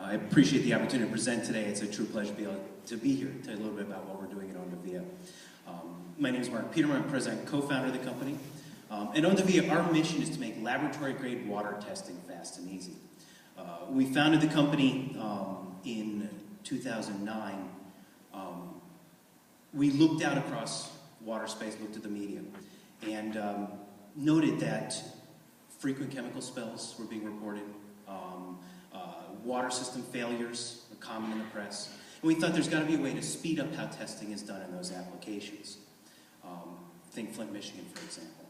I appreciate the opportunity to present today. It's a true pleasure to be here, tell you a little bit about what we're doing at OndaVia. My name is Mark Peterman. I'm president and co-founder of the company. At OndaVia, our mission is to make laboratory-grade water testing fast and easy. We founded the company in 2009. We looked out across water space, looked at the media, and noted that frequent chemical spills were being reported. Water system failures are common in the press. And we thought there's got to be a way to speed up how testing is done in those applications. Think Flint, Michigan, for example.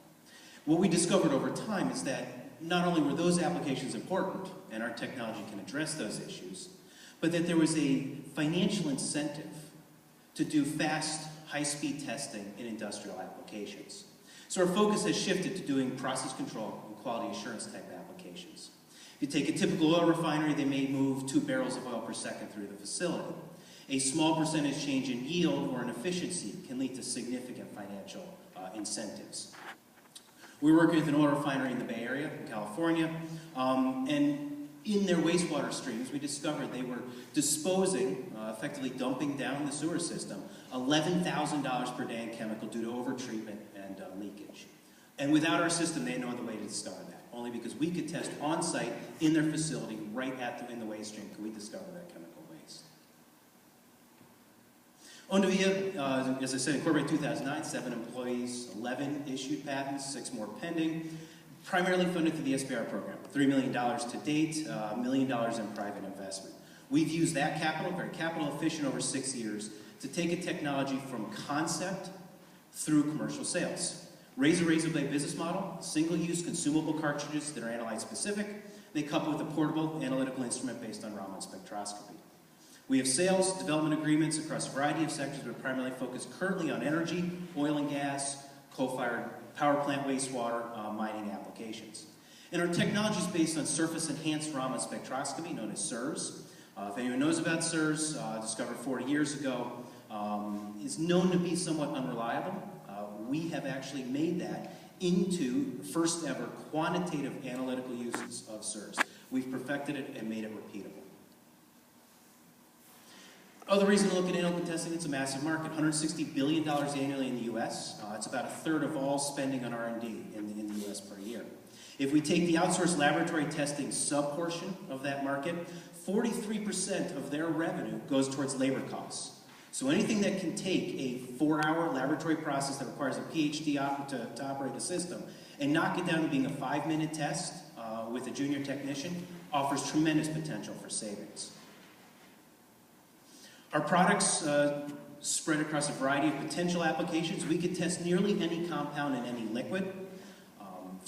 What we discovered over time is that not only were those applications important, and our technology can address those issues, but that there was a financial incentive to do fast, high-speed testing in industrial applications. So our focus has shifted to doing process control and quality assurance type applications. If you take a typical oil refinery, they may move 2 barrels of oil per second through the facility. A small percentage change in yield or in efficiency can lead to significant financial incentives. We're working with an oil refinery in the Bay Area, in California, and in their wastewater streams, we discovered they were disposing, effectively dumping down the sewer system, $11,000 per day in chemical due to overtreatment and leakage. And without our system, they had no other way to discover that. Only because we could test on-site in their facility, right in the waste stream, could we discover that chemical waste. OndaVia, as I said, incorporated in 2009, 7 employees, 11 issued patents, 6 more pending, primarily funded through the SBR program, $3 million to date, $1 million in private investment. We've used that capital, very capital efficient over 6 years, to take a technology from concept through commercial sales. Razor blade business model, single-use consumable cartridges that are analyte specific. They couple with a portable analytical instrument based on Raman spectroscopy. We have sales, development agreements across a variety of sectors, but primarily focused currently on energy, oil and gas, coal-fired power plant wastewater, mining applications. And our technology is based on surface-enhanced Raman spectroscopy, known as SIRS. If anyone knows about SIRS, discovered 40 years ago, is known to be somewhat unreliable. We have actually made that into first ever quantitative analytical uses of SIRS. We've perfected it and made it repeatable. Other reason to look at analytical testing, it's a massive market, $160 billion annually in the US. It's about 1/3 of all spending on R&D in the US per year. If we take the outsourced laboratory testing sub-portion of that market, 43% of their revenue goes towards labor costs. So anything that can take a 4-hour laboratory process that requires a PhD to operate a system and knock it down to being a 5-minute test with a junior technician offers tremendous potential for savings. Our products spread across a variety of potential applications. We could test nearly any compound in any liquid.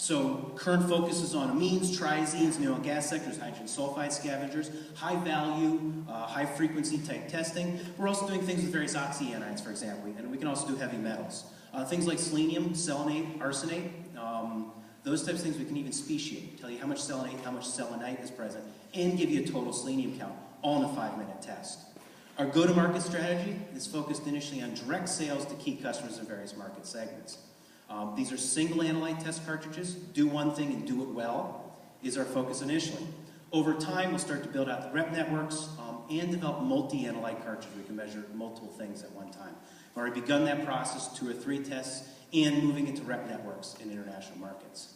So current focus is on amines, triazines, in the oil and gas sectors, hydrogen sulfide scavengers, high value, high frequency type testing. We're also doing things with various oxyanions, for example, and we can also do heavy metals. Things like selenium, selenate, arsenate, those types of things we can even speciate, tell you how much selenate, how much selenite is present, and give you a total selenium count, all in a 5-minute test. Our go-to-market strategy is focused initially on direct sales to key customers in various market segments. These are single analyte test cartridges. Do one thing and do it well is our focus initially. Over time, we'll start to build out the rep networks and develop multi-analyte cartridges. We can measure multiple things at one time. We've already begun that process, 2 or 3 tests, and moving into rep networks in international markets.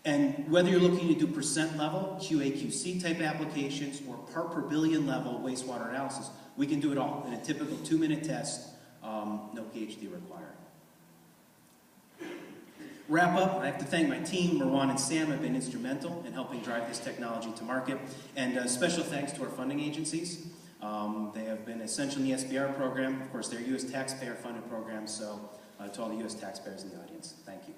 And whether you're looking to do percent level, QA/QC type applications, or part per billion level wastewater analysis, we can do it all in a typical 2-minute test, no PhD required. Wrap up, I have to thank my team. Marwan and Sam have been instrumental in helping drive this technology to market. And special thanks to our funding agencies. They have been essential in the SBR program. Of course, they're U.S. taxpayer-funded programs, so to all the U.S. taxpayers in the audience, thank you.